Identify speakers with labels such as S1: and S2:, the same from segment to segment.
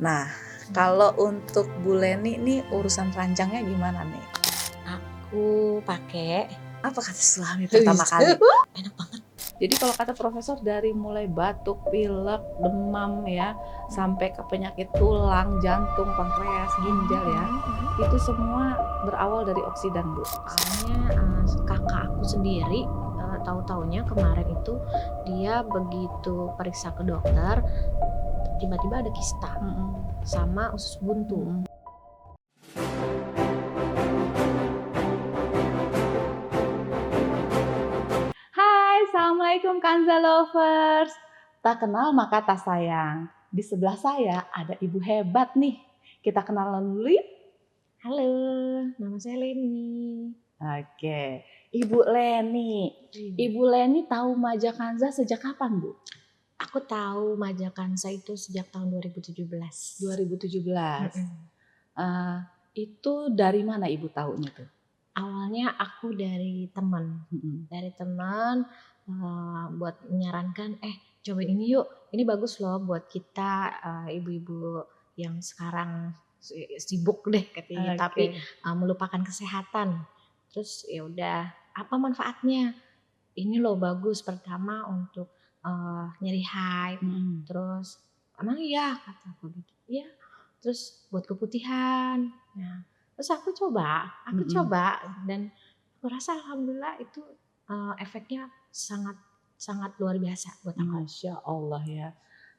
S1: Nah, kalau untuk Bu Leni nih urusan rancangnya gimana nih?
S2: Aku pakai
S1: Apa kata suami pertama kali?
S2: enak banget.
S1: Jadi kalau kata profesor dari mulai batuk, pilek, demam ya, sampai ke penyakit tulang, jantung, pankreas, ginjal ya, itu semua berawal dari oksidan, Bu.
S2: Soalnya kakak aku sendiri tahu-taunya kemarin itu dia begitu periksa ke dokter tiba-tiba ada kista sama usus buntu.
S1: Hai, Assalamualaikum Kanza Lovers. Tak kenal maka tak sayang. Di sebelah saya ada ibu hebat nih. Kita kenalan dulu yuk.
S2: Halo, nama saya Leni.
S1: Oke, Ibu Leni. Ibu Leni tahu Maja Kanza sejak kapan, Bu?
S2: Aku tahu Majakansa itu sejak tahun 2017.
S1: 2017. Itu dari mana Ibu tahunya tuh?
S2: Awalnya aku dari teman. Buat menyarankan, cobain ini yuk, ini bagus loh buat kita ibu-ibu yang sekarang sibuk deh katanya, tapi melupakan kesehatan. Terus ya udah, apa manfaatnya? Ini loh bagus, pertama untuk nyeri haid, terus emang iya kata aku gitu, iya. Terus buat keputihan. Nah, terus aku coba dan aku rasa alhamdulillah itu efeknya sangat luar biasa buat aku.
S1: Masya Allah ya.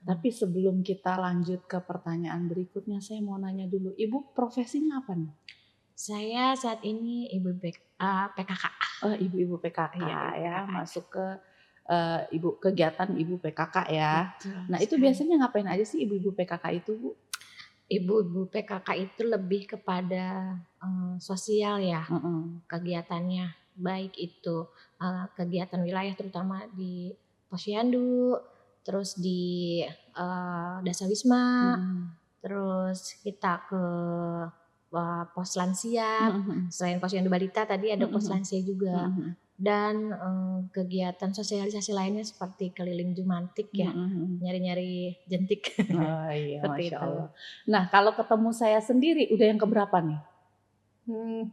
S1: Tapi sebelum kita lanjut ke pertanyaan berikutnya, saya mau nanya dulu, Ibu profesinya apa nih?
S2: Saya saat ini ibu PKK.
S1: Oh, ibu-ibu PKK ya, masuk ke kegiatan ibu PKK ya.
S2: Betul,
S1: nah itu biasanya ngapain aja sih ibu-ibu PKK itu, Bu?
S2: Ibu-ibu PKK itu lebih kepada sosial ya, kegiatannya, baik itu kegiatan wilayah terutama di Posyandu, terus di Dasawisma, terus kita ke pos lansia. Selain Posyandu Balita tadi ada pos lansia juga. Dan kegiatan sosialisasi lainnya seperti keliling Jumantik ya, nyari-nyari jentik.
S1: Oh iya,
S2: Seperti
S1: Masya
S2: itu.
S1: Allah. Nah, kalau ketemu saya sendiri, udah yang keberapa nih?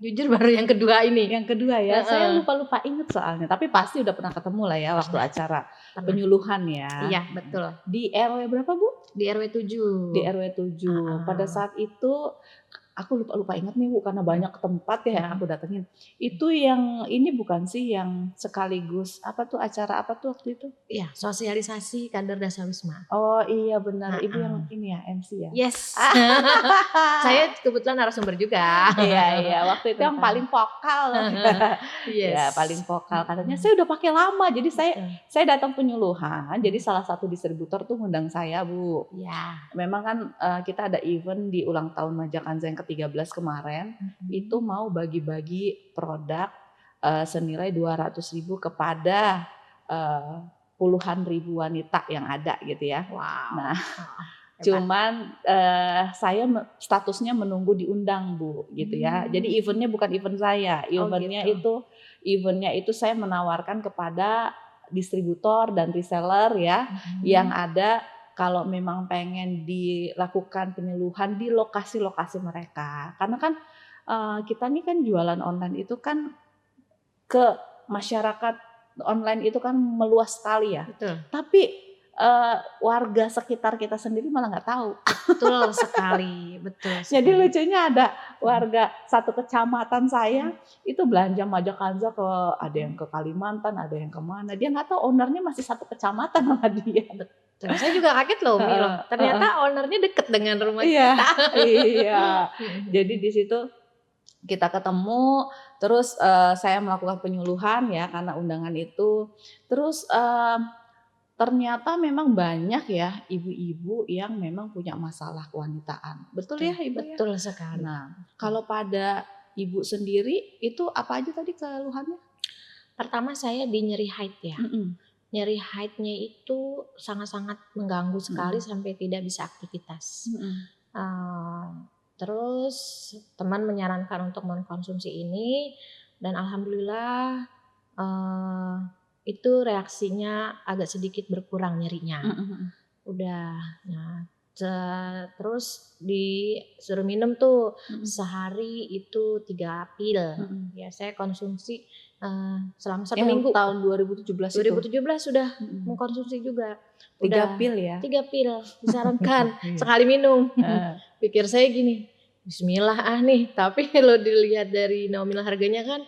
S2: Jujur baru yang kedua ini.
S1: Yang kedua ya, saya lupa-lupa inget soalnya. Tapi pasti udah pernah ketemu lah ya waktu acara penyuluhan ya.
S2: Iya, betul.
S1: Di RW berapa, Bu?
S2: Di RW 7.
S1: Di RW 7. Pada saat itu, aku lupa ingat nih Bu, karena banyak tempat ya yang aku datengin. Itu yang ini bukan sih yang sekaligus apa tuh acara apa tuh waktu itu?
S2: Iya, sosialisasi kader Dasawisma.
S1: Oh iya benar, Ibu yang ini ya MC ya.
S2: Yes. Saya kebetulan narasumber juga.
S1: Iya, waktu itu yang paling vokal.
S2: Yes.
S1: Ya, paling vokal katanya saya udah pakai lama. Jadi saya datang penyuluhan. Jadi salah satu distributor tuh ngundang saya, Bu.
S2: Iya.
S1: Memang kan kita ada event di ulang tahun Majakanza yang ke-13 kemarin. Itu mau bagi-bagi produk senilai 200.000 kepada puluhan ribu wanita yang ada gitu ya.
S2: Wow.
S1: Nah, cuman saya statusnya menunggu diundang, Bu, gitu ya. Jadi eventnya bukan event saya. Eventnya itu saya menawarkan kepada distributor dan reseller ya, yang ada kalau memang pengen dilakukan penyuluhan di lokasi-lokasi mereka. Karena kan kita nih kan jualan online itu kan ke masyarakat online itu kan meluas sekali ya.
S2: Betul.
S1: Tapi warga sekitar kita sendiri malah nggak tahu.
S2: Betul sekali, betul.
S1: Jadi lucunya ada warga satu kecamatan saya itu belanja Majakanza ada yang ke Kalimantan, ada yang kemana. Dia nggak tahu ownernya masih satu kecamatan sama dia.
S2: Betul. Saya juga kaget loh, Milo. Ternyata ownernya deket dengan rumah kita.
S1: Iya. Jadi di situ kita ketemu, terus saya melakukan penyuluhan ya karena undangan itu. Terus ternyata memang banyak ya ibu-ibu yang memang punya masalah kewanitaan. Betul ya Ibu?
S2: Betul sekali.
S1: Nah, kalau pada Ibu sendiri itu apa aja tadi keluhannya?
S2: Pertama saya di nyeri haid ya. Nyeri haidnya itu sangat-sangat mengganggu sekali sampai tidak bisa aktivitas. Terus teman menyarankan untuk mengkonsumsi ini dan alhamdulillah itu reaksinya agak sedikit berkurang nyerinya. Udah. Nah, Terus disuruh minum tuh sehari itu 3 pil. Ya saya konsumsi selama 1 minggu.
S1: Tahun 2017 itu?
S2: 2017 sudah mengkonsumsi juga.
S1: 3 pil ya?
S2: 3 pil disarankan sekali minum. Pikir saya gini, bismillah nih. Tapi kalau dilihat dari nominal harganya kan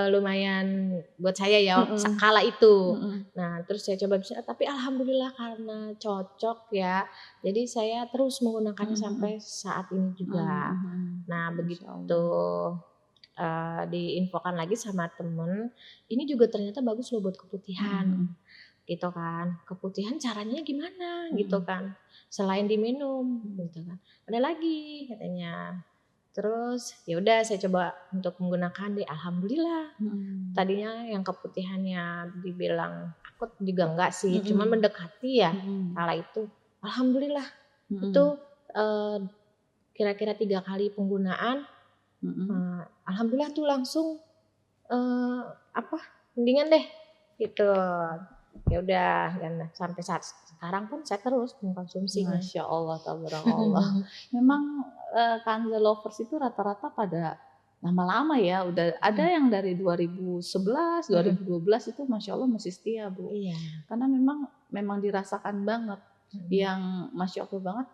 S2: lumayan buat saya ya sekala itu. Nah terus saya coba bismillah, tapi alhamdulillah karena cocok ya. Jadi saya terus menggunakannya sampai saat ini juga. Nah begitu diinfokan lagi sama temen, ini juga ternyata bagus loh buat keputihan. Gitu kan, keputihan caranya gimana gitu kan, selain diminum gitu kan, ada lagi katanya. Terus ya udah saya coba untuk menggunakan deh, alhamdulillah. Tadinya yang keputihannya dibilang akut juga enggak sih, cuma mendekati ya kala itu. Alhamdulillah itu kira-kira 3 kali penggunaan, alhamdulillah tuh langsung mendingan deh gitu. Ya udah, dan sampai saat sekarang pun saya terus mengkonsumsinya.
S1: Masya Allah, tabarakallah. Memang Kanza lovers itu rata-rata pada lama-lama ya, udah ada yang dari 2011, 2012 itu Masya Allah masih setia Bu.
S2: Iya.
S1: Karena memang dirasakan banget. Yang Masya Allah banget,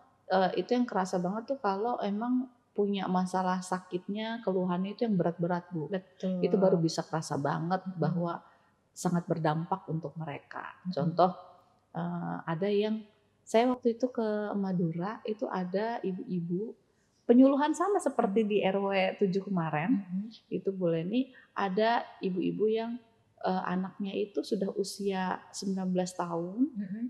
S1: itu yang kerasa banget tuh kalau emang punya masalah sakitnya, keluhannya itu yang berat-berat Bu.
S2: Betul.
S1: Itu baru bisa kerasa banget bahwa sangat berdampak untuk mereka. Contoh ada yang saya waktu itu ke Madura itu ada ibu-ibu penyuluhan sama seperti di RW 7 kemarin. Itu boleh nih ada ibu-ibu yang anaknya itu sudah usia 19 tahun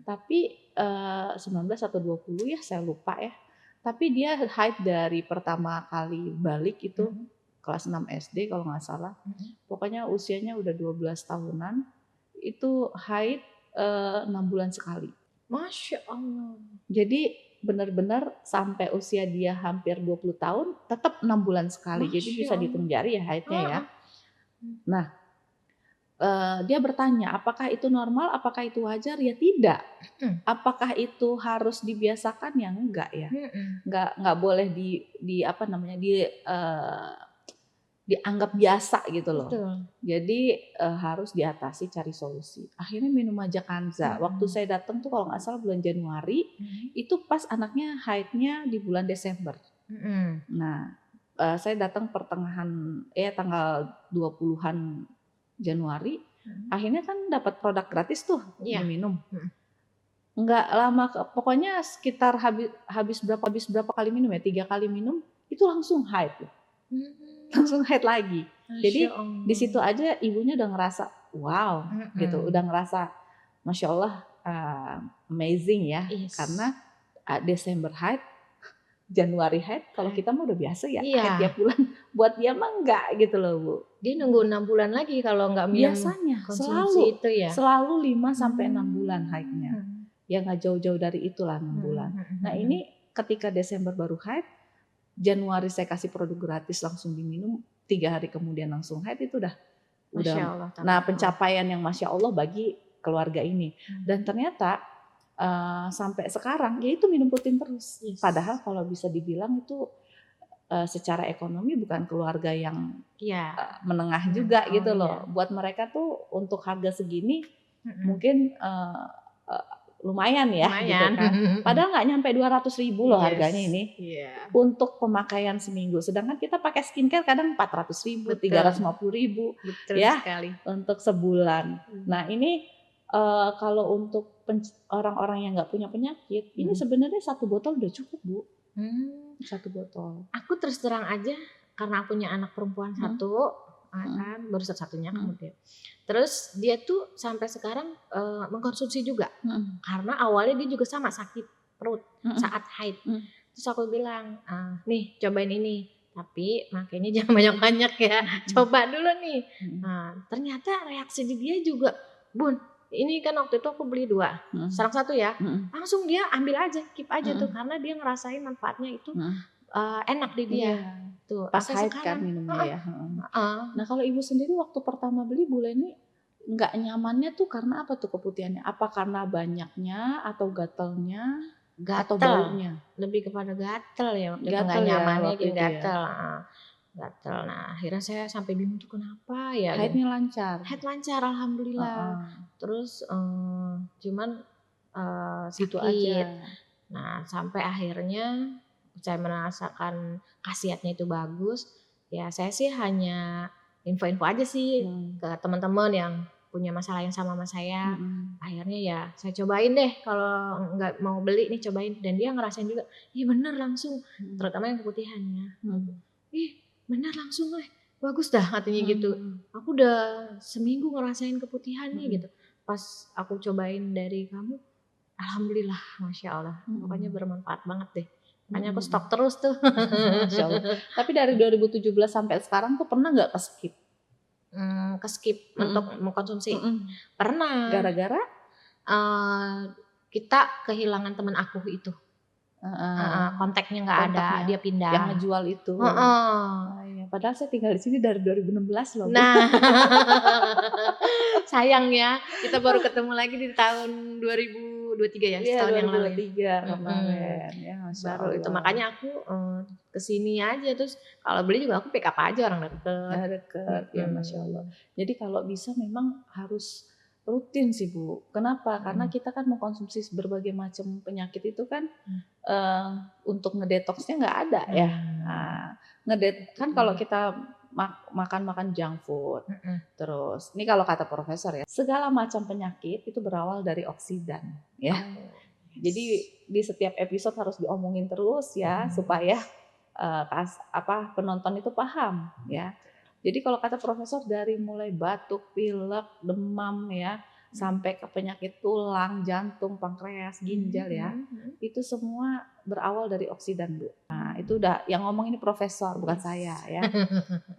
S1: tapi 19 atau 20 ya saya lupa ya. Tapi dia haid dari pertama kali balik itu kelas 6 SD kalau nggak salah. Pokoknya usianya udah 12 tahunan, itu haid 6 bulan sekali.
S2: Masya Allah.
S1: Jadi benar-benar sampai usia dia hampir 20 tahun, tetap 6 bulan sekali. Jadi bisa dihitung jari ya haidnya ya. Nah, dia bertanya, apakah itu normal, apakah itu wajar? Ya tidak. Apakah itu harus dibiasakan? Ya enggak ya. Enggak boleh dianggap biasa gitu loh.
S2: Betul.
S1: Jadi harus diatasi, cari solusi. Akhirnya minum aja Kanza. Waktu saya datang tuh kalau nggak salah bulan Januari, itu pas anaknya haidnya di bulan Desember. Nah, saya datang pertengahan tanggal 20-an Januari, akhirnya kan dapat produk gratis tuh diminum. Nggak lama, pokoknya sekitar habis berapa kali minum ya, 3 kali minum itu langsung haid. Langsung haid lagi. Jadi di situ aja ibunya udah ngerasa wow gitu, udah ngerasa Masya Allah amazing ya. Karena Desember haid, Januari haid, kalau kita mah udah biasa ya haid tiap bulan. Buat dia mah enggak gitu loh Bu.
S2: Dia nunggu 6 bulan lagi kalau nggak minum.
S1: Biasanya
S2: konsumsi itu ya.
S1: Selalu 5 sampai 6 bulan haidnya. Ya nggak jauh-jauh dari itulah 6 bulan. Nah ini ketika Desember baru haid, Januari saya kasih produk gratis langsung diminum, 3 hari kemudian langsung haid, itu udah
S2: Allah,
S1: nah pencapaian yang Masya Allah bagi keluarga ini. Dan ternyata sampai sekarang ya itu minum rutin terus. Padahal kalau bisa dibilang itu secara ekonomi bukan keluarga yang menengah juga gitu loh. Buat mereka tuh untuk harga segini mungkin lumayan ya gitu kan. Padahal nggak nyampe 200.000 loh harganya ini. Untuk pemakaian seminggu. Sedangkan kita pakai skincare kadang 400.000, 350.000 ya sekali. Untuk sebulan. Nah ini kalau untuk orang-orang yang nggak punya penyakit, ini sebenarnya 1 botol udah cukup Bu. 1 botol.
S2: Aku terus terang aja karena aku punya anak perempuan 1. Kan baru satu-satunya kemudian. Terus dia tuh sampai sekarang mengkonsumsi juga. Karena awalnya dia juga sama sakit perut saat haid. Terus aku bilang, nih cobain ini. Tapi makanya jangan banyak-banyak ya. Coba dulu nih. Nah, ternyata reaksi di dia juga, Bun, ini kan waktu itu aku beli 2. Serang 1 ya. Langsung dia ambil aja, keep aja tuh. Karena dia ngerasain manfaatnya itu enak di dia. Tuh,
S1: pas haid kan minumnya ya. Nah kalau ibu sendiri waktu pertama beli Bu Leni nggak nyamannya tuh karena apa tuh keputihannya? Apa karena banyaknya atau gatalnya? atau
S2: Gatel,
S1: baunya?
S2: lebih kepada gatel ya waktu itu, nggak
S1: Gatel ya
S2: nyamannya
S1: waktu
S2: jadi
S1: itu ya?
S2: gatel, gatel. Nah akhirnya saya sampai bingung tuh kenapa ya gitu.
S1: Haidnya lancar?
S2: Haid lancar alhamdulillah.
S1: Heeh,
S2: Terus cuman
S1: gitu aja.
S2: sakit. Nah sampai akhirnya saya merasakan khasiatnya itu bagus. Ya saya sih hanya info-info aja sih ke teman-teman yang punya masalah yang sama saya. Akhirnya ya saya cobain deh, kalau nggak mau beli nih cobain, dan dia ngerasain juga, ih bener langsung, terutama yang keputihannya. Ih bener langsung bagus dah katanya gitu. Aku udah seminggu ngerasain keputihan nih gitu. Pas aku cobain dari kamu, alhamdulillah, masya Allah, pokoknya bermanfaat banget deh. Makanya aku stok terus tuh.
S1: Masya Allah. Tapi dari 2017 sampai sekarang tuh pernah nggak ke-skip?
S2: Ke-skip untuk mengkonsumsi? Pernah.
S1: Gara-gara?
S2: Kita kehilangan teman aku itu. Kontaknya nggak ada, dia pindah.
S1: Yang ngejual itu. Iya. Padahal saya tinggal di sini dari 2016 loh.
S2: Nah, sayang ya, kita baru ketemu lagi di tahun 2023 ya, setahun yang lalu.
S1: 2023 kemarin. Ya, Masya
S2: Baru
S1: Allah.
S2: itu makanya aku kesini aja, terus kalau beli juga aku pick up aja, orang deket.
S1: Deket, ya Masya Allah. Jadi kalau bisa memang harus rutin sih Bu. Kenapa? Karena kita kan mengkonsumsi berbagai macam penyakit itu kan untuk ngedetoksnya nggak ada ya. Kan kalau kita makan junk food, terus ini kalau kata profesor ya, segala macam penyakit itu berawal dari oksidan ya. Jadi di setiap episode harus diomongin terus ya, supaya penonton itu paham ya. Jadi kalau kata profesor, dari mulai batuk, pilek, demam ya, sampai ke penyakit tulang, jantung, pankreas, ginjal ya, itu semua berawal dari oksidan Bu. Nah itu udah yang ngomong ini profesor, bukan saya ya.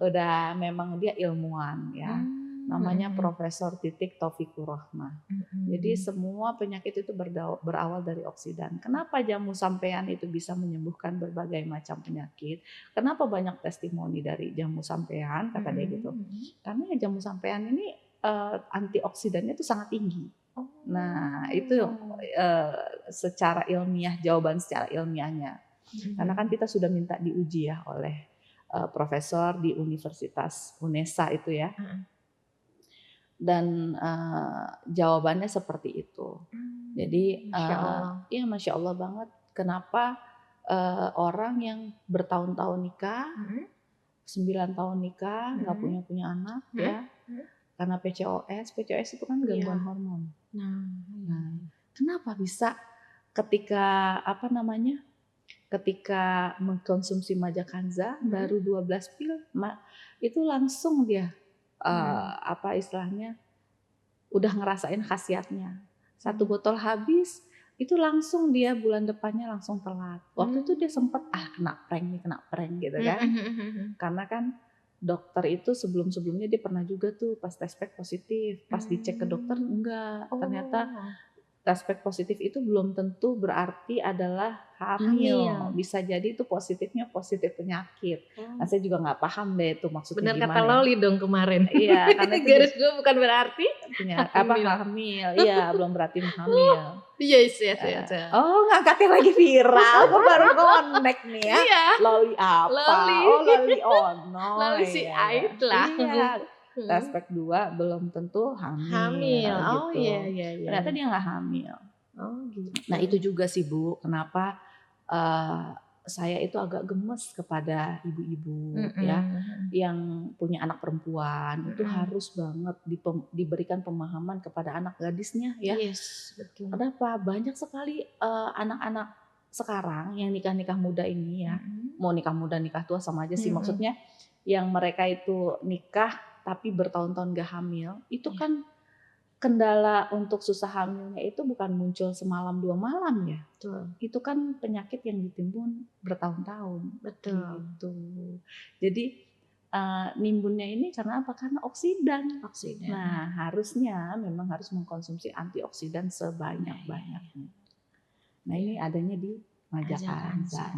S1: Udah memang dia ilmuwan ya. Namanya Profesor Taufikur Rahmah. Jadi semua penyakit itu berawal dari oksidan. Kenapa jamu sampean itu bisa menyembuhkan berbagai macam penyakit? Kenapa banyak testimoni dari jamu sampean, kata dia gitu. Karena jamu sampean ini antioksidannya itu sangat tinggi. Nah itu secara ilmiah, jawaban secara ilmiahnya. Karena kan kita sudah minta diuji ya oleh profesor di Universitas UNESA itu ya. Dan jawabannya seperti itu. Jadi ya Masya Allah banget. Kenapa orang yang bertahun-tahun nikah, 9 tahun nikah, nggak punya anak ya, karena PCOS itu kan gangguan hormon. Nah, kenapa bisa ketika ketika mengkonsumsi Majakanza baru 12 pil, itu langsung dia istilahnya udah ngerasain khasiatnya. 1 botol habis, itu langsung dia bulan depannya langsung telat. Waktu itu dia sempat kena prank gitu kan. Karena kan dokter itu sebelumnya dia pernah juga tuh pas tes pack positif, pas dicek ke dokter enggak. Ternyata tes pack positif itu belum tentu berarti adalah hamil. Bisa jadi itu positifnya positif penyakit. Nah saya juga nggak paham deh itu maksudnya
S2: bener
S1: gimana.
S2: Bener kata Loli dong kemarin.
S1: Iya, karena itu
S2: garis gue bukan berarti
S1: hamil. Iya, belum berarti hamil.
S2: Yes.
S1: Oh, ngangkatnya lagi viral. Gue baru connect nih ya.
S2: Iya.
S1: Loli apa?
S2: Loli.
S1: Loli Ono.
S2: Loli si Ait lah.
S1: Iya. Tes pack 2 belum tentu hamil.
S2: Oh
S1: gitu.
S2: iya.
S1: Ternyata dia nggak hamil.
S2: Oh gitu.
S1: Nah itu juga sih Bu, kenapa saya itu agak gemes kepada ibu-ibu ya yang punya anak perempuan. Itu harus banget diberikan pemahaman kepada anak gadisnya ya.
S2: Yes, betul.
S1: Kenapa? Banyak sekali anak-anak sekarang yang nikah muda ini ya, mau nikah muda nikah tua sama aja sih, maksudnya yang mereka itu nikah tapi bertahun-tahun gak hamil, itu kan kendala untuk susah hamilnya itu bukan muncul semalam 2 malam ya.
S2: Betul.
S1: Itu kan penyakit yang ditimbun bertahun-tahun.
S2: Betul.
S1: Gitu. Jadi nimbunnya ini karena apa? Karena oksidan. Nah harusnya memang harus mengkonsumsi antioksidan sebanyak-banyaknya. Nah ini adanya di Majakanza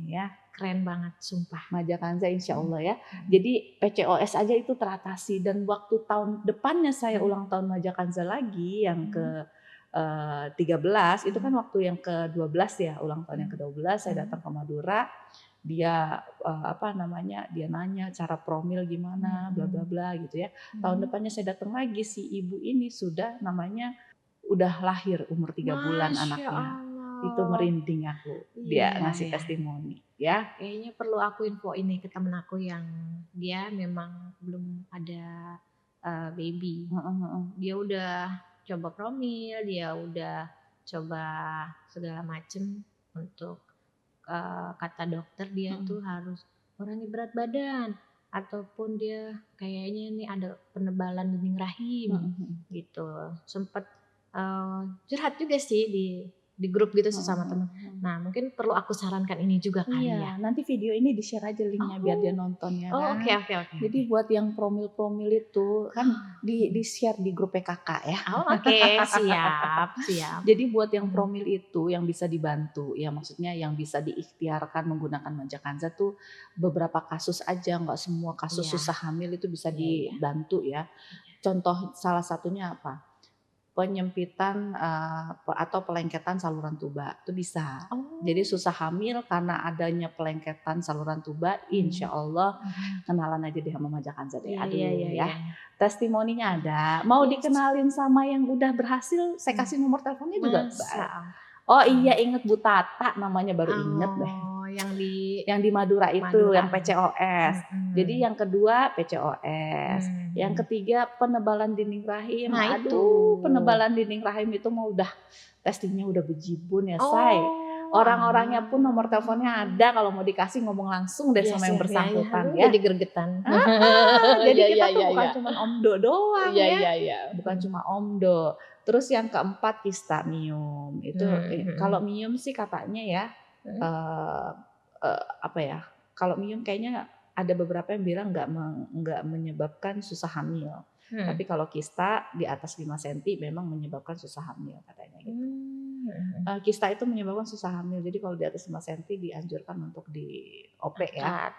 S1: ya.
S2: Keren banget sumpah.
S1: Majakanza insya Allah ya. Jadi PCOS aja itu teratasi, dan waktu tahun depannya saya ulang tahun Majakanza lagi yang ke 13 itu kan waktu yang ke-12 ya, ulang tahun yang ke-12 saya datang ke Madura. Dia dia nanya cara promil gimana, bla bla bla gitu ya. Tahun depannya saya datang lagi, si ibu ini sudah namanya udah lahir umur 3 bulan
S2: Masya
S1: anaknya. Itu
S2: Allah.
S1: merinding aku. Dia
S2: Iya,
S1: ngasih
S2: iya.
S1: testimoni ya.
S2: Kayaknya perlu aku info ini ke temen aku yang dia memang belum ada baby. Dia udah coba promil, dia udah coba segala macem untuk kata dokter dia tuh harus kurangi berat badan ataupun dia kayaknya ini ada penebalan dinding rahim gitu. Sempet curhat juga sih di grup gitu sesama teman. Nah mungkin perlu aku sarankan ini juga kali ya.
S1: Iya, nanti video ini di-share aja linknya biar dia nonton ya
S2: Oh,
S1: kan.
S2: oke.
S1: Jadi buat yang promil-promil itu kan di-share di grup PKK ya.
S2: Oh, oke, siap.
S1: Jadi buat yang promil itu yang bisa dibantu, ya maksudnya yang bisa diikhtiarkan menggunakan Majakanza tuh beberapa kasus aja, nggak semua kasus
S2: Iya.
S1: susah hamil itu bisa
S2: Iya.
S1: dibantu ya. Contoh salah satunya apa? Penyempitan atau pelengketan saluran tuba itu bisa. Jadi susah hamil karena adanya pelengketan saluran tuba, insya Allah kenalan aja deh sama Majakanza deh. Aduh ya. Testimoninya ada. Mau dikenalin sama yang udah berhasil, saya kasih nomor teleponnya juga. Oh iya, inget Bu Tata namanya, baru inget deh. Yang di Madura itu, yang PCOS. Jadi yang kedua PCOS. Yang ketiga penebalan dinding rahim.
S2: Nah,
S1: aduh, penebalan dinding rahim itu mau udah testingnya udah bejibun ya, say. Orang-orangnya pun nomor teleponnya ada, kalau mau dikasih ngomong langsung deh sama yang bersangkutan ya.
S2: Jadi gergetan.
S1: Jadi kita tuh bukan cuma omdo doang ya. Bukan cuma omdo. Terus yang keempat kistamium. Itu kalau mium sih katanya ya kalau mium kayaknya ada beberapa yang bilang nggak menyebabkan susah hamil. Tapi kalau kista di atas 5 cm memang menyebabkan susah hamil katanya gitu. Kista itu menyebabkan susah hamil. Jadi kalau di atas 5 cm dianjurkan untuk di OP ya.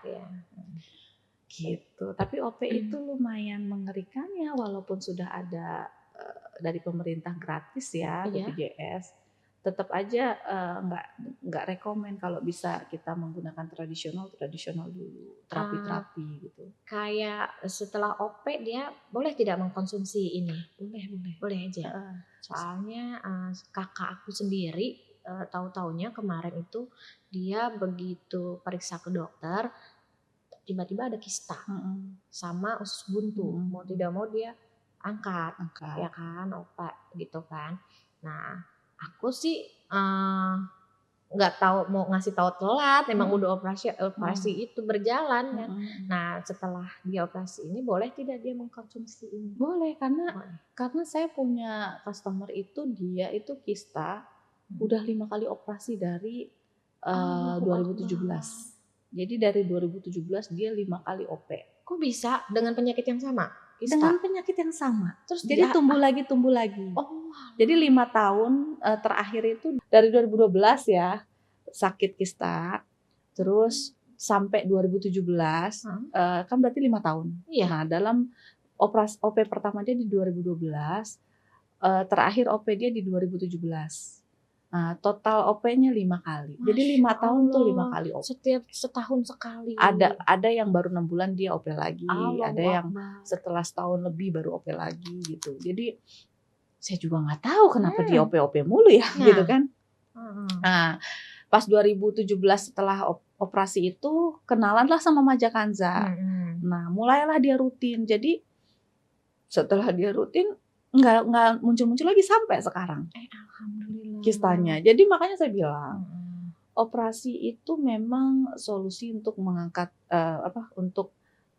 S1: Gitu. Tapi OP itu lumayan mengerikan ya, walaupun sudah ada dari pemerintah gratis ya, BPJS. Tetap aja nggak rekomen kalau bisa kita menggunakan tradisional dulu, terapi gitu.
S2: Kayak setelah OP dia boleh tidak mengkonsumsi ini? Boleh aja. Soalnya kakak aku sendiri tahu-taunya kemarin itu dia begitu periksa ke dokter tiba-tiba ada kista sama usus buntu. Mau tidak mau dia angkat. Ya kan, opak gitu kan. Nah aku sih nggak tahu mau ngasih tahu telat, memang udah operasi itu berjalan ya. Nah setelah dia operasi ini boleh tidak dia mengkonsumsi ini?
S1: Boleh, karena saya punya customer itu dia itu kista udah 5 kali operasi dari 2017. Jadi dari 2017 dia 5 kali OP.
S2: Kok bisa dengan penyakit yang sama?
S1: Kista. Dengan penyakit yang sama. Terus jadi tumbuh lagi. Jadi 5 tahun terakhir itu dari 2012 ya sakit kista. Terus sampai 2017 kan berarti 5 tahun.
S2: Iya.
S1: Nah, dalam operasi OP pertama dia di 2012, terakhir OP dia di 2017. Nah, total OP-nya 5 kali. Jadi 5 tahun tuh 5 kali OP.
S2: Setiap setahun sekali.
S1: Ada yang baru 6 bulan dia OP lagi, ada yang setelah setahun lebih baru OP lagi gitu. Jadi saya juga nggak tahu kenapa dia OP mulu ya, gitu kan. Nah, pas 2017 setelah operasi itu kenalanlah sama Majakanza. Nah, mulailah dia rutin. Jadi setelah dia rutin nggak muncul-muncul lagi sampai sekarang.
S2: Alhamdulillah.
S1: Kistanya. Jadi makanya saya bilang operasi itu memang solusi untuk mengangkat untuk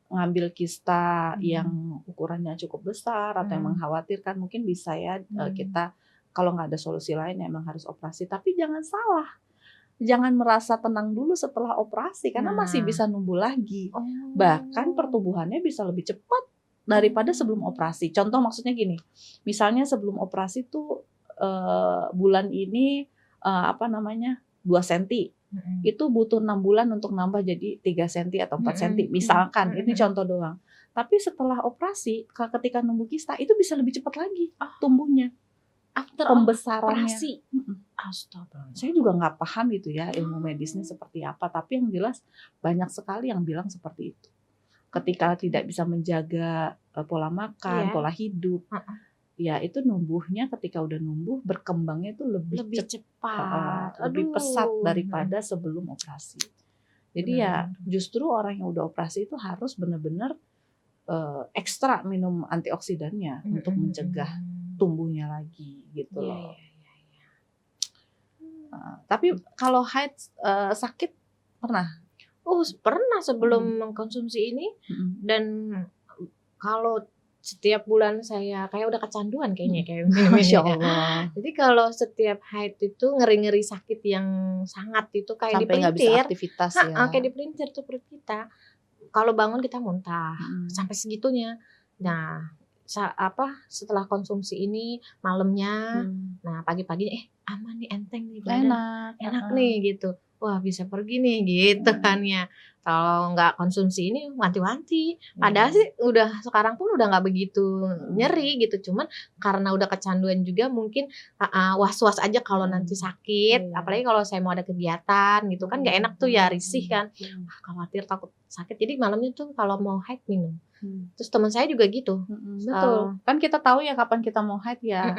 S1: ngambil kista yang ukurannya cukup besar atau yang mengkhawatirkan, mungkin bisa ya kita kalau nggak ada solusi lain emang harus operasi. Tapi jangan salah, jangan merasa tenang dulu setelah operasi karena masih bisa numbuh lagi. Bahkan pertumbuhannya bisa lebih cepat daripada sebelum operasi. Contoh maksudnya gini, misalnya sebelum operasi tuh bulan ini 2 cm. Itu butuh 6 bulan untuk nambah jadi 3 cm atau 4 cm. Misalkan, ini contoh doang. Tapi setelah operasi, ketika numbuh kista, itu bisa lebih cepat lagi tumbuhnya.
S2: after
S1: pembesarannya.
S2: operasi. Astaga.
S1: Saya juga nggak paham itu ya ilmu medisnya seperti apa, tapi yang jelas banyak sekali yang bilang seperti itu. Ketika tidak bisa menjaga pola makan, pola hidup, ya itu numbuhnya ketika udah numbuh berkembangnya itu lebih
S2: cepat,
S1: lebih pesat daripada sebelum operasi. Jadi ya justru orang yang udah operasi itu harus benar-benar ekstra minum antioksidannya untuk mencegah tumbuhnya lagi gitu loh. Tapi kalau haid sakit pernah?
S2: Pernah sebelum mengkonsumsi ini, dan kalau setiap bulan saya kayak udah kecanduan kayaknya kayak
S1: Masya Allah.
S2: Jadi kalau setiap haid itu ngeri-ngeri sakit yang sangat itu kayak
S1: sampai nggak bisa aktivitas ya.
S2: Kayak dipelintir tuh perut kita. Kalau bangun kita muntah sampai segitunya. Nah, setelah konsumsi ini malamnya, nah pagi-pagi aman nih, enteng nih badan, enak nih gitu. Wah bisa pergi nih gitu kan ya. Kalau nggak konsumsi ini wanti-wanti. Padahal sih sekarang pun udah nggak begitu nyeri gitu. Cuman karena udah kecanduan juga mungkin was-was aja kalau nanti sakit. Apalagi kalau saya mau ada kegiatan gitu kan nggak enak tuh ya, risih kan. Khawatir takut sakit. Jadi malamnya tuh kalau mau haid minum. Terus teman saya juga gitu.
S1: Betul. Kan kita tahu ya kapan kita mau haid ya.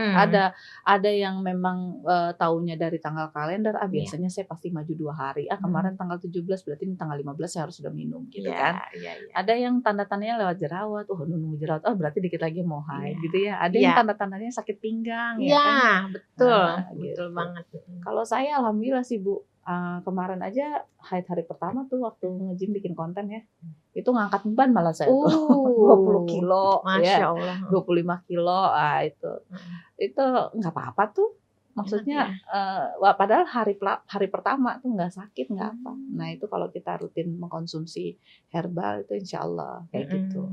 S1: Ada yang memang taunya dari tanggal kalender. Biasanya saya pasti maju 2 hari. Kemarin tanggal 17 berarti ini tanggal 15 saya harus sudah minum gitu kan. Ada yang tanda-tandanya lewat jerawat. Nunggu jerawat. Berarti dikit lagi mau haid gitu ya. Ada yang tanda-tandanya sakit pinggang ya kan.
S2: Betul.
S1: Gitu.
S2: Betul banget.
S1: Kalau saya alhamdulillah sih Bu. Kemarin aja haid hari pertama tuh waktu nge-gym bikin konten ya. Itu ngangkat beban malah saya tuh 20 kilo
S2: Masya Allah.
S1: 25 kilo itu nggak apa-apa tuh maksudnya padahal hari pertama tuh nggak sakit nggak apa. Nah itu kalau kita rutin mengkonsumsi herbal itu insya Allah kayak gitu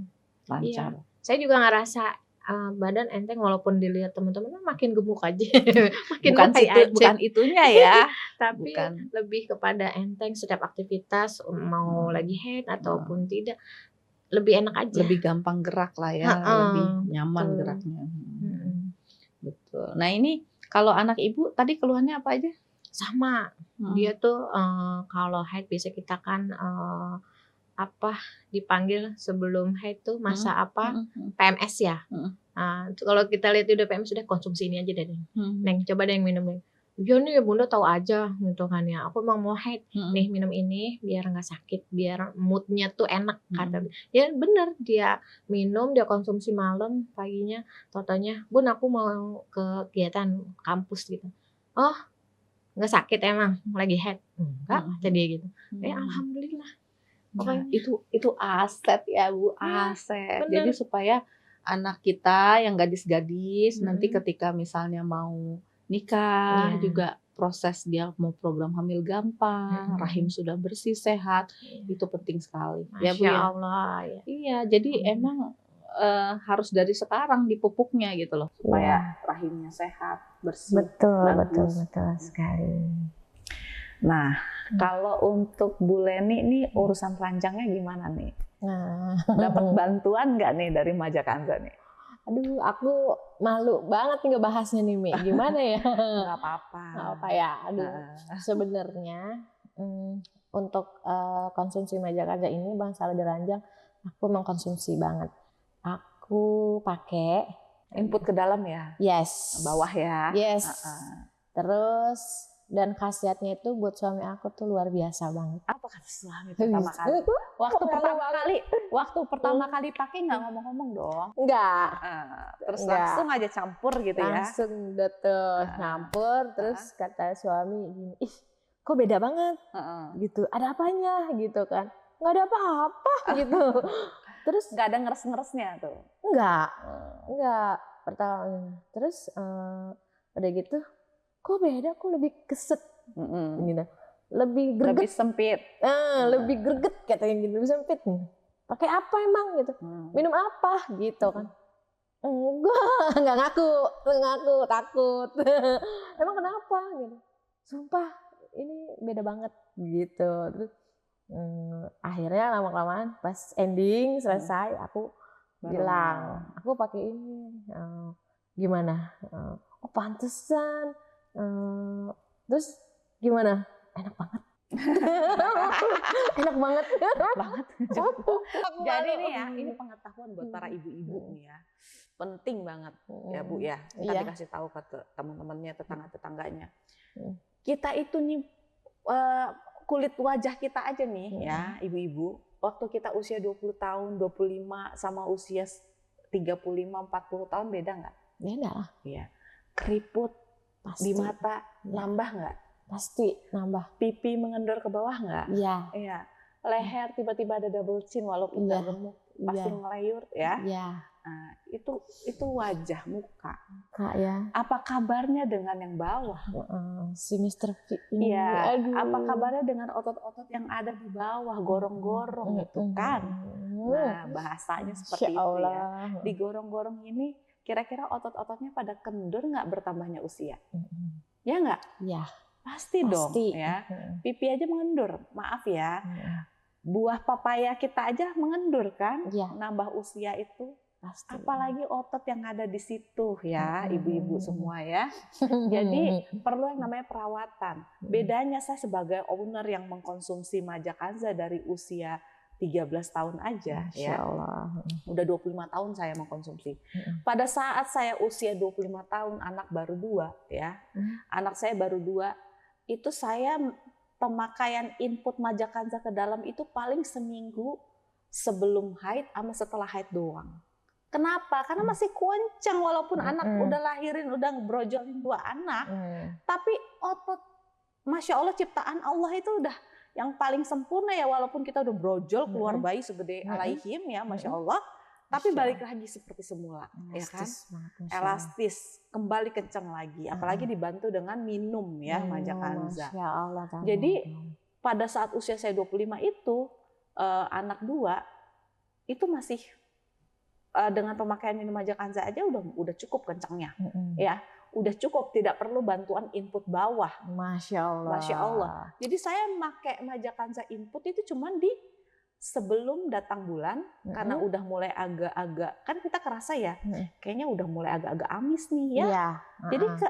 S1: lancar.
S2: Saya juga ngerasa badan enteng walaupun dilihat teman-teman makin gemuk aja.
S1: Bukan itunya ya.
S2: Tapi lebih kepada enteng setiap aktivitas, mau lagi haid ataupun tidak, lebih enak aja.
S1: Lebih gampang gerak lah ya, lebih nyaman geraknya. Betul. Nah ini kalau anak ibu tadi keluhannya apa aja?
S2: Sama. Dia tuh kalau haid biasa kita kan dipanggil sebelum haid tuh masa PMS ya. Kalau kita lihat udah PMS sudah konsumsi ini aja deh. Neng coba deh yang minum nih. Ya nih bunda tahu aja gitu kan ya. Aku emang mau haid nih minum ini biar nggak sakit, biar moodnya tuh enak kata. Ya bener dia minum, dia konsumsi malam, paginya totalnya bun aku mau ke kegiatan kampus gitu. Nggak sakit emang lagi haid? Enggak kata dia gitu. Alhamdulillah.
S1: Nah, itu aset ya Bu, aset. Jadi supaya anak kita yang gadis-gadis nanti ketika misalnya mau nikah juga proses dia mau program hamil gampang, rahim sudah bersih sehat, itu penting sekali.
S2: Masya
S1: ya Bu ya.
S2: Allah.
S1: Iya, jadi emang harus dari sekarang dipupuknya gitu loh supaya rahimnya sehat, bersih.
S2: Betul sekali.
S1: Nah, kalau untuk Bu Leni ini urusan rancangnya gimana nih? Dapat bantuan nggak nih dari Majakanza nih?
S2: Aduh, aku malu banget nih ngebahasnya nih, Mi. Gimana ya?
S1: Nggak apa-apa.
S2: Nggak apa ya? Aduh, sebenarnya untuk konsumsi Majakanza ini, Bang Saleh Deranjang, aku mengkonsumsi banget. Aku pakai
S1: input ke dalam ya?
S2: Yes.
S1: Bawah ya?
S2: Yes. Terus dan khasiatnya itu buat suami aku tuh luar biasa banget.
S1: Apa kata suami pertama kali? Waktu pertama kali pakai nggak ngomong-ngomong dong?
S2: Enggak.
S1: Terus langsung aja campur gitu ya?
S2: Langsung betul campur. Terus kata suami gini, ih kok beda banget gitu. Ada apanya gitu kan? Nggak ada apa-apa gitu. Terus
S1: nggak ada ngeres-ngeresnya tuh?
S2: Enggak. Pertama. Terus udah gitu. Kok beda, kok lebih keset gitu. Lebih greget.
S1: Lebih sempit.
S2: Lebih greget katanya gitu, lebih sempit nih. Pakai apa emang gitu? Minum apa gitu kan? Enggak ngaku, takut. Emang kenapa gitu? Sumpah ini beda banget gitu. Terus akhirnya lama-kelamaan pas ending selesai aku bilang, aku pakai ini. Gimana? Oh pantesan. Terus gimana? Enak banget. Enak banget.
S1: banget. Jadi nih ya, ini pengetahuan buat para ibu-ibu nih ya. Penting banget ya Bu ya. Kita dikasih tahu ke teman-temannya, tetangga-tetangganya. Kita itu nih kulit wajah kita aja nih ya, ibu-ibu. Waktu kita usia 20 tahun, 25 sama usia 35, 40 tahun beda nggak?
S2: Beda lah.
S1: Iya. Keriput
S2: Pasti.
S1: di mata nambah nggak?
S2: Pasti nambah.
S1: Pipi mengendor ke bawah nggak?
S2: Iya.
S1: Iya. Leher tiba-tiba ada double chin walaupun nggak gemuk, pasti ngelayur ya.
S2: Iya.
S1: Nah, itu wajah muka.
S2: Kak ya.
S1: Apa kabarnya dengan yang bawah?
S2: Si Mr. V ini.
S1: Iya. Apa kabarnya dengan otot-otot yang ada di bawah, gorong-gorong gitu kan? Nah, bahasanya seperti itu ya. Di gorong-gorong ini kira-kira otot-ototnya pada kendur nggak bertambahnya usia? Ya nggak?
S2: Iya.
S1: Pasti dong ya. Pipi aja mengendur, maaf ya. Buah papaya kita aja mengendur kan? Nambah usia itu. Pasti. Apalagi otot yang ada di situ ya, ibu-ibu semua ya. Jadi perlu yang namanya perawatan. Bedanya saya sebagai owner yang mengkonsumsi Majakanza dari usia 13 tahun aja ya. Allah. Udah 25 tahun saya mengkonsumsi. Pada saat saya usia 25 tahun, anak baru 2 ya. Anak saya baru 2, itu saya pemakaian input Majakanza ke dalam itu paling seminggu sebelum haid sama setelah haid doang. Kenapa? Karena masih kencang walaupun anak udah lahirin, udah brojolin 2 anak. Tapi otot, Masya Allah ciptaan Allah itu udah yang paling sempurna ya, walaupun kita udah brojol keluar bayi segede alaihim ya, Masya Allah. Tapi balik lagi seperti semula, ya kan? Elastis, kembali kencang lagi. Apalagi dibantu dengan minum ya, Majakanza. Jadi pada saat usia saya 25 itu, anak 2 itu masih dengan pemakaian minum Majakanza aja udah cukup kencangnya, ya, udah cukup, tidak perlu bantuan input bawah.
S2: Masya Allah.
S1: Masya Allah. Jadi saya pakai Majakanza input itu cuman di sebelum datang bulan, karena udah mulai agak-agak, kan kita kerasa ya, kayaknya udah mulai agak-agak amis nih ya. Jadi ke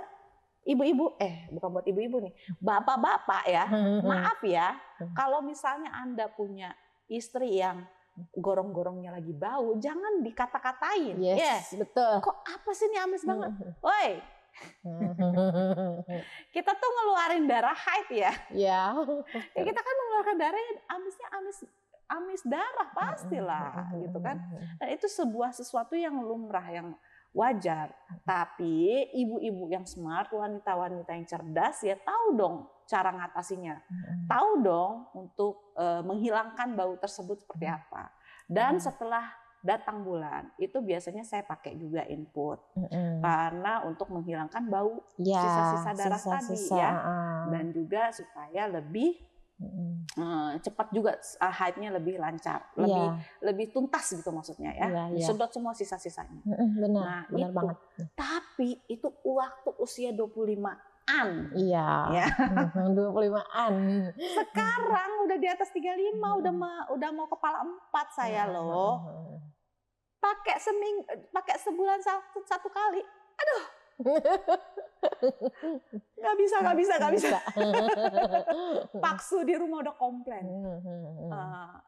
S1: ibu-ibu, bukan buat ibu-ibu nih, bapak-bapak ya, maaf ya, kalau misalnya Anda punya istri yang gorong-gorongnya lagi bau, jangan dikata-katain.
S2: Yes, betul.
S1: Kok apa sih ini amis banget? Woi, kita tuh ngeluarin darah haid ya. Ya kita kan mengeluarkan darah, amisnya amis darah pastilah, gitu kan. Dan itu sesuatu yang lumrah, yang wajar. Tapi ibu-ibu yang smart, wanita-wanita yang cerdas ya tahu dong cara ngatasinya. Tahu dong untuk menghilangkan bau tersebut seperti apa. Dan setelah datang bulan, itu biasanya saya pakai juga input. Karena untuk menghilangkan bau sisa-sisa darah tadi ya. Dan juga supaya lebih cepat juga haidnya lebih lancar, lebih tuntas gitu maksudnya ya. Sedot semua sisa-sisanya.
S2: Benar, benar banget.
S1: Tapi itu waktu usia 25-an.
S2: Iya. Ya. 25-an.
S1: Sekarang udah di atas 35, udah mau kepala 4 saya loh. Pakai sebulan satu kali. Aduh. Nggak bisa. Paksu di rumah udah komplain.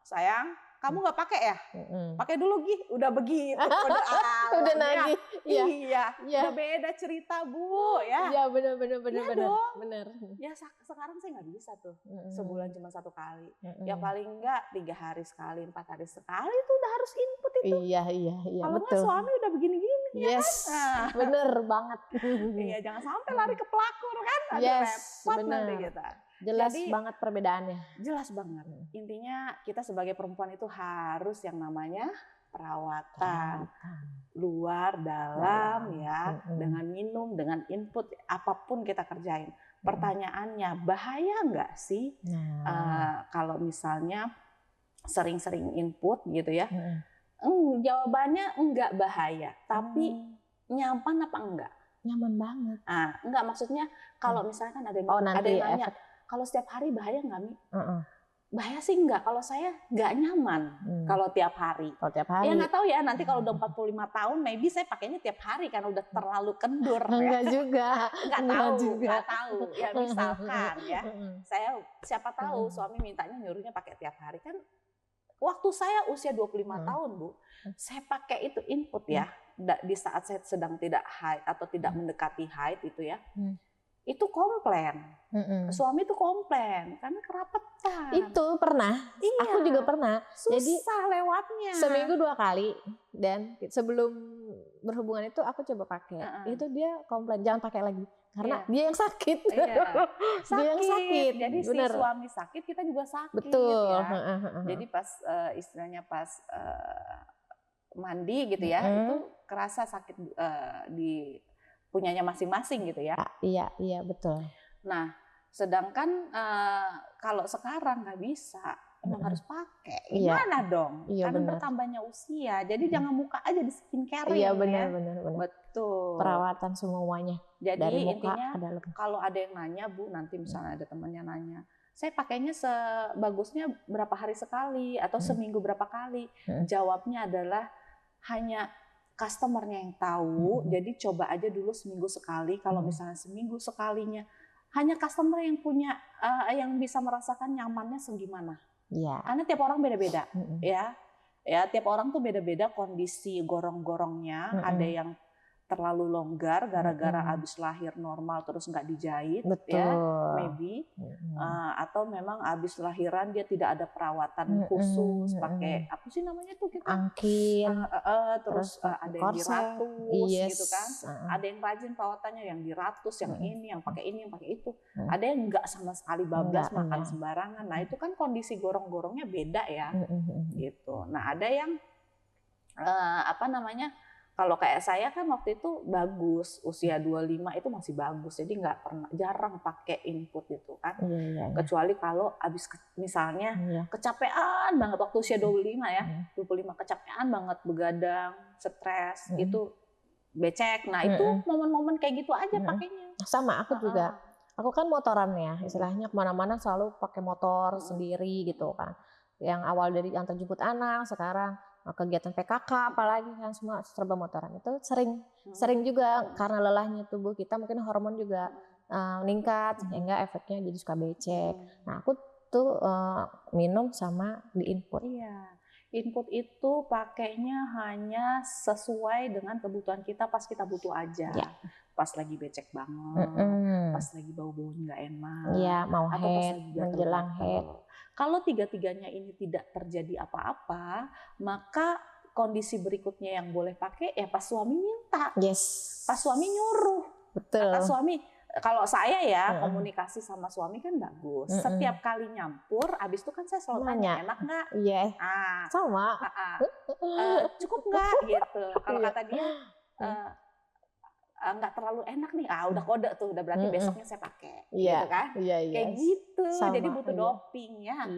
S1: Sayang, kamu nggak pakai ya? Pakai dulu Gi, udah begitu. Udah nagih. Iya. Udah beda cerita Bu ya.
S2: Iya benar.
S1: Ya sekarang saya nggak bisa tuh sebulan cuma 1 kali. Ya paling nggak 3 hari sekali, 4 hari sekali itu udah harus input itu.
S2: Iya.
S1: Kalau nggak suami udah begini-gini.
S2: Yes, ya kan? Bener banget.
S1: Iya, jangan sampai lari ke pelakor kan. Repot nanti kita.
S2: Jelas banget perbedaannya.
S1: Jelas banget. Intinya kita sebagai perempuan itu harus yang namanya perawatan. Luar, dalam ya. Dengan minum, dengan input, apapun kita kerjain. Pertanyaannya, bahaya nggak sih kalau misalnya sering-sering input gitu ya? Jawabannya enggak bahaya, tapi nyaman apa enggak?
S2: Nyaman banget.
S1: Enggak, maksudnya kalau misalkan ada yang nanya, kalau setiap hari bahaya nggak Mi? Bahaya sih enggak, kalau saya nggak nyaman kalau tiap hari.
S2: Kalau tiap hari.
S1: Ya nggak tahu ya, nanti kalau udah 45 tahun, maybe saya pakainya tiap hari karena udah terlalu kendur.
S2: Enggak
S1: ya.
S2: juga.
S1: Nggak tahu. Ya misalkan ya, siapa tahu suami mintanya nyuruhnya pakai tiap hari kan. Waktu saya usia 25 tahun, Bu, saya pakai itu input ya, di saat saya sedang tidak haid atau tidak mendekati haid itu ya. Itu komplain. Suami itu komplain karena kerapetan.
S2: Itu pernah.
S1: Iya.
S2: Aku juga pernah.
S1: Susah
S2: jadi
S1: lewatnya.
S2: Seminggu 2 kali, dan sebelum berhubungan itu aku coba pakai. Itu dia komplain jangan pakai lagi karena dia yang sakit.
S1: Iya.
S2: Dia yang sakit.
S1: Jadi
S2: bener.
S1: Si suami sakit, kita juga sakit.
S2: Betul.
S1: Ya. Jadi pas istilahnya pas mandi gitu ya, itu kerasa sakit di punyanya masing-masing gitu ya.
S2: Iya betul.
S1: Nah, sedangkan kalau sekarang nggak bisa, emang harus pakai. Gimana dong?
S2: Iya,
S1: karena
S2: bener.
S1: bertambahnya usia. Jadi jangan muka aja di skincare.
S2: Iya,
S1: ya.
S2: benar.
S1: Betul.
S2: Perawatan semuanya.
S1: Jadi
S2: dari muka
S1: intinya
S2: ke dalam.
S1: kalau ada yang nanya, Bu, nanti misalnya ada temannya nanya, saya pakainya sebagusnya berapa hari sekali atau seminggu berapa kali? Jawabnya adalah hanya customernya yang tahu, jadi coba aja dulu seminggu sekali. Kalau misalnya seminggu sekalinya, hanya customer yang punya, yang bisa merasakan nyamannya segimana.
S2: Iya.
S1: Karena tiap orang beda-beda, ya. Tiap orang tuh beda-beda kondisi gorong-gorongnya. Ada yang terlalu longgar gara-gara abis lahir normal terus nggak dijahit, ya, maybe, atau memang abis lahiran dia tidak ada perawatan khusus, pakai apa sih namanya tuh kita?
S2: Angkin,
S1: terus ada yang diratus, gitu kan? Ada yang rajin perawatannya, yang diratus, yang ini, yang pakai ini, yang pakai itu. Ada yang nggak sama sekali bablas, makan sembarangan. Nah itu kan kondisi gorong-gorongnya beda ya, gitu. Nah ada yang apa namanya? Kalau kayak saya kan waktu itu bagus, usia 25 itu masih bagus, jadi nggak pernah, jarang pakai input itu kan. Kecuali kalau abis misalnya kecapean banget waktu usia 25 ya, 25 kecapean banget, begadang, stres, itu becek. Nah itu momen-momen kayak gitu aja pakainya.
S2: Sama aku juga. Aku kan motoran ya, istilahnya kemana-mana selalu pakai motor sendiri gitu kan. Yang awal dari antar jemput anak, sekarang kegiatan PKK apalagi kan semua serba motoran, itu sering juga karena lelahnya tubuh kita, mungkin hormon juga meningkat sehingga efeknya jadi suka becek. Nah aku tuh minum sama di input.
S1: Iya, input itu pakainya hanya sesuai dengan kebutuhan kita pas kita butuh aja. Pas lagi becek banget, pas lagi bau-bau nggak enak,
S2: mau
S1: atau pas
S2: head,
S1: lagi
S2: menjelang head.
S1: Kalau tiga-tiganya ini tidak terjadi apa-apa, maka kondisi berikutnya yang boleh pakai ya pas suami minta, pas suami nyuruh.
S2: Betul.
S1: Kata suami, kalau saya ya komunikasi sama suami kan bagus. Setiap kali nyampur, abis itu kan saya selalu tanya, enak nggak?
S2: Sama.
S1: Cukup nggak? Gitu. Kalau kata dia nggak terlalu enak nih, udah kode tuh, udah berarti besoknya saya pakai, gitu kan? Kayak gitu.
S2: Sama,
S1: jadi butuh doping ya.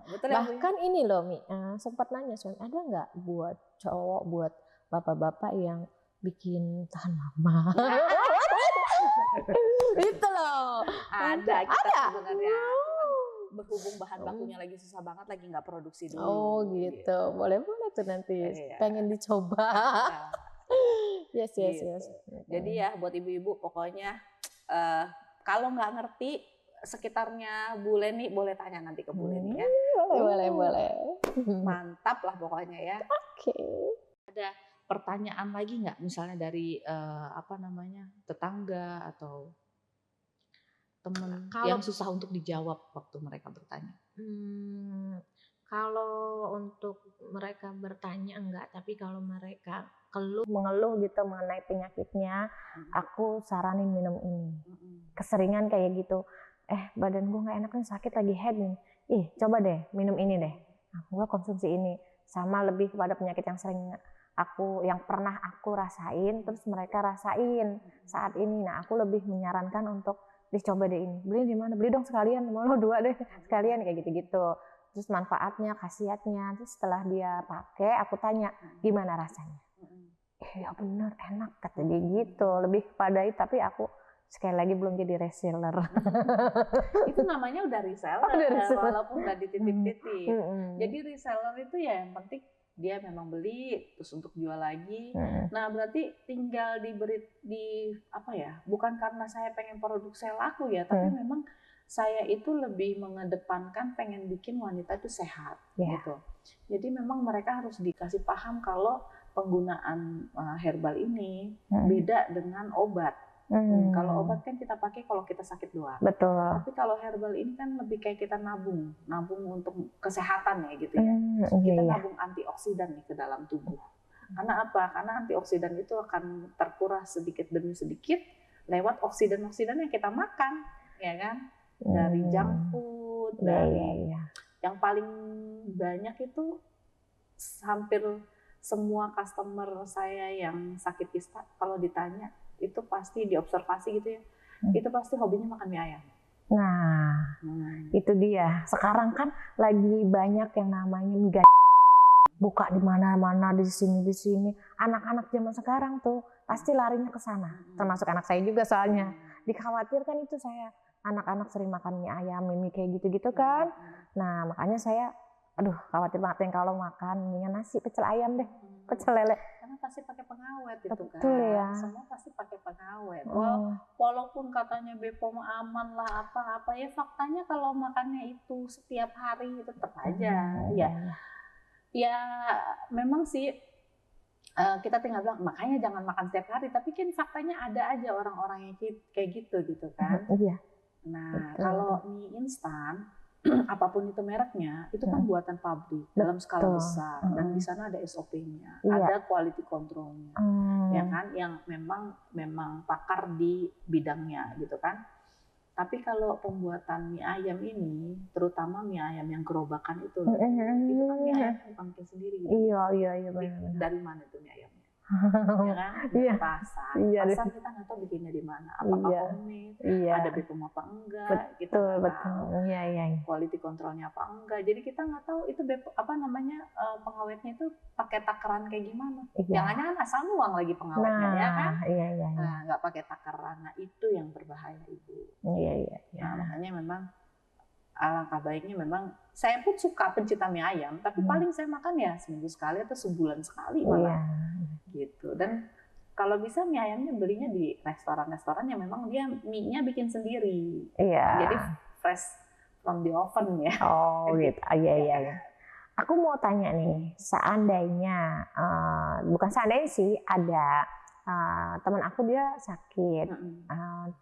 S2: Betul. Bahkan ya, ini loh Mi, sempat nanya suami, ada nggak buat cowok, buat bapak-bapak yang bikin tahan lama? Itu loh.
S1: Ada kita sebenarnya. Berhubung bahan bakunya lagi susah banget, lagi nggak produksi dulu.
S2: Gitu. Boleh tuh nanti. Pengen dicoba. Yes.
S1: Jadi ya buat ibu-ibu pokoknya kalau nggak ngerti sekitarnya Bu Leni boleh tanya nanti ke Bu Leni ya.
S2: Boleh.
S1: Mantap lah pokoknya ya.
S2: Oke.
S1: Ada pertanyaan lagi nggak misalnya dari tetangga atau teman yang susah untuk dijawab waktu mereka bertanya?
S2: Kalau untuk mereka bertanya enggak, tapi kalau mereka mengeluh gitu mengenai penyakitnya, aku saranin minum ini. Keseringan kayak gitu, badan gue nggak enak nih, sakit lagi head nih, coba deh minum ini deh. Gue konsumsi ini. Sama lebih kepada penyakit yang yang pernah aku rasain, terus mereka rasain saat ini. Nah aku lebih menyarankan untuk dicoba deh ini. Beli di mana? Beli dong sekalian, mau lo 2 deh sekalian, kayak gitu-gitu. Terus manfaatnya, khasiatnya. Terus setelah dia pakai, aku tanya gimana rasanya. Ya bener enak kata dia gitu. Lebih kepada itu, tapi aku sekali lagi belum jadi reseller.
S1: Itu namanya udah reseller, walaupun nggak dititip-titip. Jadi reseller itu ya yang penting dia memang beli terus untuk jual lagi. Nah berarti tinggal apa ya? Bukan karena saya pengen produk saya laku ya, tapi memang saya itu lebih mengedepankan pengen bikin wanita itu sehat gitu. Jadi memang mereka harus dikasih paham kalau penggunaan herbal ini beda dengan obat. Kalau obat kan kita pakai kalau kita sakit doang.
S2: Betul.
S1: Tapi kalau herbal ini kan lebih kayak kita nabung untuk kesehatan ya gitu ya. Kita nabung antioksidan nih ke dalam tubuh. Karena apa? Karena antioksidan itu akan terkuras sedikit demi sedikit lewat oksidan-oksidan yang kita makan, ya kan? Dari junk food, dari yang paling banyak itu hampir semua customer saya yang sakit kista kalau ditanya itu pasti diobservasi gitu ya, itu pasti hobinya makan mie ayam.
S2: Nah, itu dia. Sekarang kan lagi banyak yang namanya mie buka di mana-mana, di sini. Anak-anak zaman sekarang tuh pasti larinya ke sana. Termasuk anak saya juga soalnya. Dikhawatirkan itu saya anak-anak sering makan mie ayam, mie kayak gitu-gitu kan. Nah, makanya saya khawatir banget yang kalau makan mendingan nasi pecel ayam deh. Pecel lele.
S1: Karena pasti pakai pengawet itu kan.
S2: Betul ya.
S1: Semua pasti pakai pengawet. Walaupun katanya BPOM aman lah apa-apa ya, faktanya kalau makannya itu setiap hari tetap aja. Ya memang sih kita tinggal bilang makanya jangan makan setiap hari, tapi kan faktanya ada aja orang-orang yang kayak gitu kan. Nah, kalau mie instan apapun itu mereknya, itu kan buatan pabrik dalam skala besar dan di sana ada SOP-nya, ada quality control-nya, ya kan, yang memang pakar di bidangnya gitu kan. Tapi kalau pembuatan mie ayam ini, terutama mie ayam yang gerobakan itu kan mie ayam bukan bikin sendiri. Gitu.
S2: Iya benar.
S1: Dari mana itu mie ayamnya? Ya kan? Pasar kita nggak tahu bikinnya di mana. Apakah homemade? Ada BPOM apa enggak?
S2: Betul. Iya.
S1: Quality controlnya apa enggak? Jadi kita nggak tahu itu pengawetnya itu pakai takaran kayak gimana? Jangan-jangan asal nuang lagi pengawetnya ya kan?
S2: Iya.
S1: Nah, nggak pakai takaran. Nah, itu yang berbahaya Ibu.
S2: Iya.
S1: Nah, makanya memang alangkah baiknya memang saya pun suka pencinta mie ayam, tapi paling saya makan ya seminggu sekali atau sebulan sekali malah. Gitu. Dan kalau bisa mie ayamnya belinya di restoran-restoran yang memang dia mie-nya bikin sendiri. Jadi fresh from the oven ya.
S2: Oh gitu. Iya. Aku mau tanya nih, seandainya bukan seandainya sih ada teman aku dia sakit,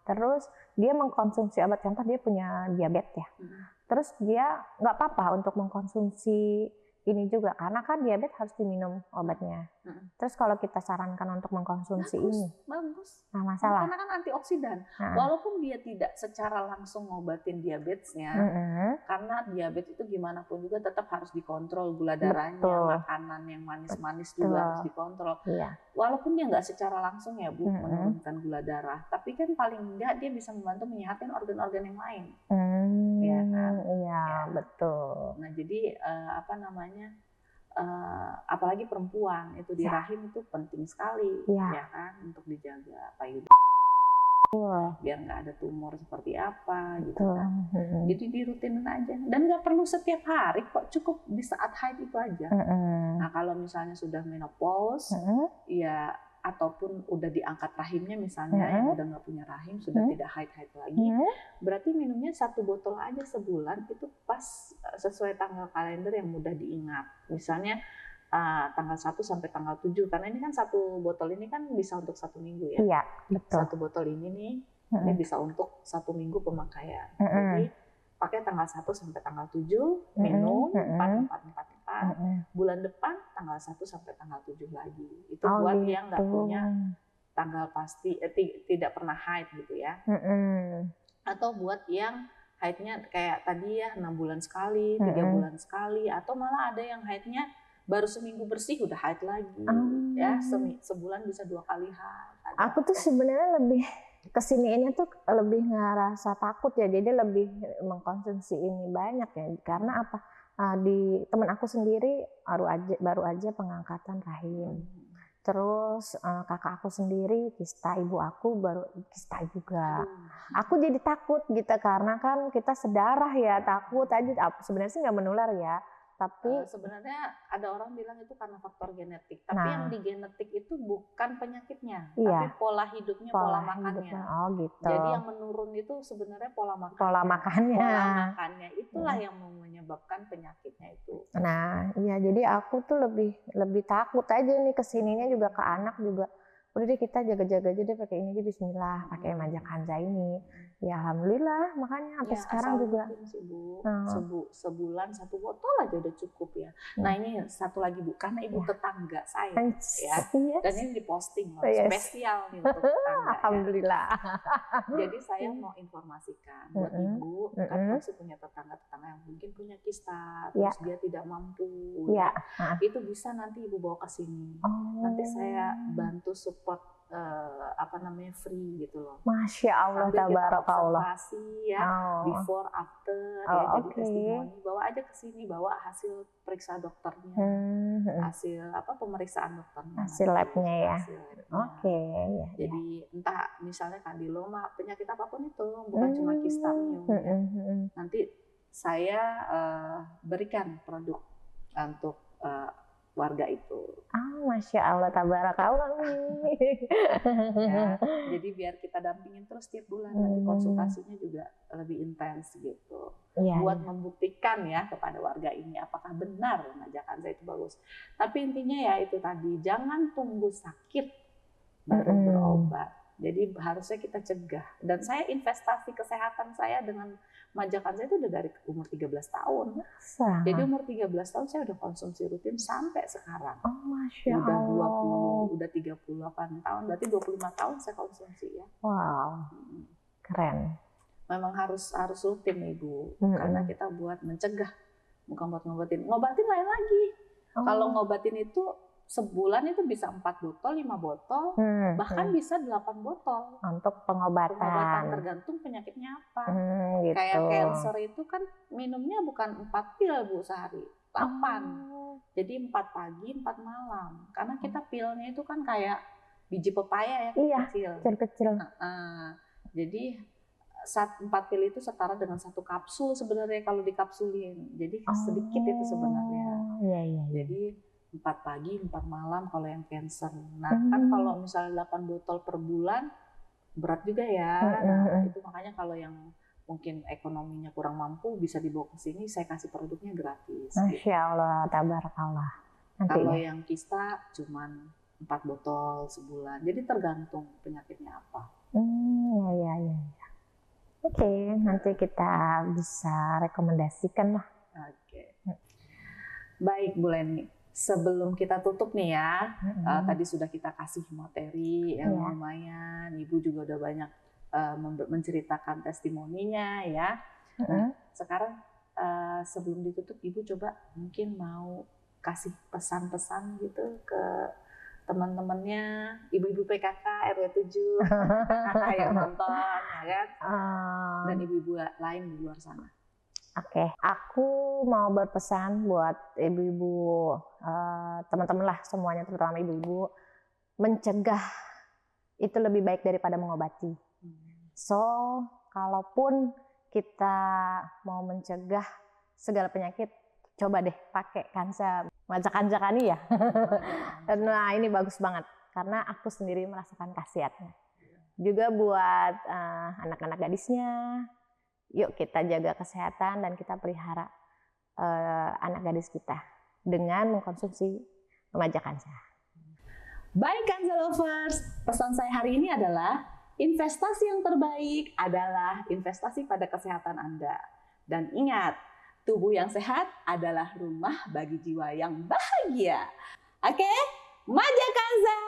S2: terus dia mengkonsumsi obat, contoh dia punya diabetes ya, terus dia nggak apa-apa untuk mengkonsumsi ini juga karena kan diabetes harus diminum obatnya. Terus kalau kita sarankan untuk mengkonsumsi
S1: bagus.
S2: Nah, masalah.
S1: Karena kan antioksidan. Walaupun dia tidak secara langsung ngobatin diabetesnya, karena diabetes itu gimana pun juga tetap harus dikontrol gula darahnya, makanan yang manis-manis juga harus dikontrol. Walaupun dia nggak secara langsung ya Bu menurunkan gula darah, tapi kan paling enggak dia bisa membantu menyehatkan organ-organ yang lain. Ya kan?
S2: Iya, betul.
S1: Nah jadi apalagi perempuan itu di rahim itu penting sekali ya kan untuk dijaga payudara biar nggak ada tumor seperti apa gitu kan. Jadi dirutinin aja dan nggak perlu setiap hari kok, cukup di saat haid itu aja. Nah kalau misalnya sudah menopause ya ataupun udah diangkat rahimnya misalnya yang udah nggak punya rahim, sudah tidak haid lagi, berarti minumnya 1 botol aja sebulan itu pas sesuai tanggal kalender yang mudah diingat. Misalnya tanggal 1 sampai tanggal 7 karena ini kan 1 botol ini kan bisa untuk 1 minggu ya.
S2: Iya, betul.
S1: 1 botol ini nih ini bisa untuk 1 minggu pemakaian. Jadi pakai tanggal 1 sampai tanggal 7 minum 4 bulan depan tanggal 1 sampai tanggal 7 lagi. Itu buat yang nggak punya tanggal pasti tidak pernah haid gitu ya. Atau buat yang haidnya kayak tadi ya 6 bulan sekali, 3 bulan sekali, atau malah ada yang haidnya baru seminggu bersih udah haid lagi. Ya, sebulan bisa 2 kali haid.
S2: Aku tuh sebenarnya lebih kesiniinnya tuh lebih ngerasa takut ya, jadi lebih mengkonsumsi ini banyak ya. Karena apa? Di teman aku sendiri baru aja pengangkatan rahim.
S3: Terus kakak aku sendiri kista, ibu aku baru kista juga. Aku jadi takut gitu karena kan kita sedarah ya, takut aja. Sebenarnya sih nggak menular ya, tapi
S1: sebenarnya ada orang bilang itu karena faktor genetik. Tapi yang di genetik itu bukan penyakitnya,
S3: iya,
S1: tapi pola hidupnya, pola makannya.
S3: Oh gitu.
S1: Jadi yang menurun itu sebenarnya pola makannya.
S3: Pola makannya.
S1: Pola makannya itulah yang menyebabkan penyakitnya itu.
S3: Nah, iya jadi aku tuh lebih takut aja nih kesininya juga ke anak juga. Udah deh kita jaga-jaga aja deh pakai ini aja bismillah, pakai Majak Kanza ini. Ya alhamdulillah makanya sampai sekarang juga.
S1: Sih, Bu. Sebulan 1 botol aja udah cukup ya. Nah ini satu lagi Bu, karena ibu tetangga saya ya. Dan ini diposting loh, spesial nih untuk tetangga.
S3: Alhamdulillah.
S1: Ya. Jadi saya mau informasikan buat ibu, kan masih punya tetangga-tetangga yang mungkin punya kista, terus dia tidak mampu. Ya. Itu bisa nanti ibu bawa ke sini. Nanti saya bantu support free gitu loh.
S3: Masya Allah, tabarakallah.
S1: Observasi ya, before after ya, jadi testimoni, bawa aja ke sini, bawa hasil periksa dokternya, hasil pemeriksaan dokternya,
S3: hasil labnya ya. Oke.
S1: Jadi entah misalnya kandiloma, penyakit apapun itu, bukan cuma kista miom. Ya. Nanti saya berikan produk untuk warga itu.
S3: Masya Allah, tabarakallah.
S1: Ya, jadi biar kita dampingin terus tiap bulan, nanti konsultasinya juga lebih intens gitu. Buat membuktikan ya kepada warga ini apakah benar Majak Kanza itu bagus. Tapi intinya ya itu tadi, jangan tunggu sakit baru berobat. Jadi harusnya kita cegah. Dan saya investasi kesehatan saya dengan Majak Kanza itu udah dari umur 13 tahun. Jadi umur 13 tahun saya udah konsumsi rutin sampai sekarang.
S3: Masya Allah.
S1: Udah 38 tahun, berarti 25 tahun saya konsumsi ya.
S3: Wow, keren.
S1: Memang harus rutin Ibu, karena kita buat mencegah, bukan buat ngobatin. Ngobatin lain lagi. Kalau ngobatin itu sebulan itu bisa 4 botol, 5 botol, bahkan bisa 8 botol.
S3: Untuk pengobatan
S1: tergantung penyakitnya apa.
S3: Gitu.
S1: Kayak cancer itu kan minumnya bukan 4 pil Bu sehari, 8. Jadi 4 pagi, 4 malam. Karena kita pilnya itu kan kayak biji pepaya ya,
S3: kecil-kecil.
S1: Jadi 4 pil itu setara dengan 1 kapsul sebenarnya kalau dikapsulin. Jadi sedikit itu sebenarnya.
S3: Iya.
S1: Jadi 4 pagi, 4 malam kalau yang cancer. Nah, kan kalau misalnya 8 botol per bulan, berat juga ya. Nah, itu makanya kalau yang mungkin ekonominya kurang mampu, bisa dibawa ke sini, saya kasih produknya gratis.
S3: Masya Allah, tabarakallah.
S1: Kalau yang kista, cuman 4 botol sebulan. Jadi tergantung penyakitnya apa.
S3: Iya. Oke, nanti kita bisa rekomendasikan lah.
S1: Oke. Baik, Bu Leni. Sebelum kita tutup nih ya, tadi sudah kita kasih materi yang lumayan, Ibu juga udah banyak menceritakan testimoninya ya. Sekarang sebelum ditutup, Ibu coba mungkin mau kasih pesan-pesan gitu ke teman-temannya, ibu-ibu PKK RW 7 yang nonton ya kan, dan ibu-ibu lain di luar sana.
S3: Oke, aku mau berpesan buat ibu-ibu, teman-teman lah semuanya, terutama ibu-ibu, mencegah itu lebih baik daripada mengobati. So, kalaupun kita mau mencegah segala penyakit, coba deh pakai Kanza, Majak Kanza kani ya. Nah ini bagus banget, karena aku sendiri merasakan khasiatnya. Juga buat anak-anak gadisnya, yuk kita jaga kesehatan dan kita pelihara anak gadis kita dengan mengkonsumsi Majak Kanza.
S1: Baik Kanza lovers, pesan saya hari ini adalah investasi yang terbaik adalah investasi pada kesehatan Anda. Dan ingat, tubuh yang sehat adalah rumah bagi jiwa yang bahagia. Oke, Majak Kanza,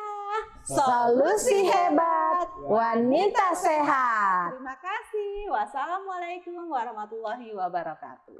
S3: solusi hebat wanita sehat.
S1: Terima kasih. Wassalamualaikum warahmatullahi wabarakatuh.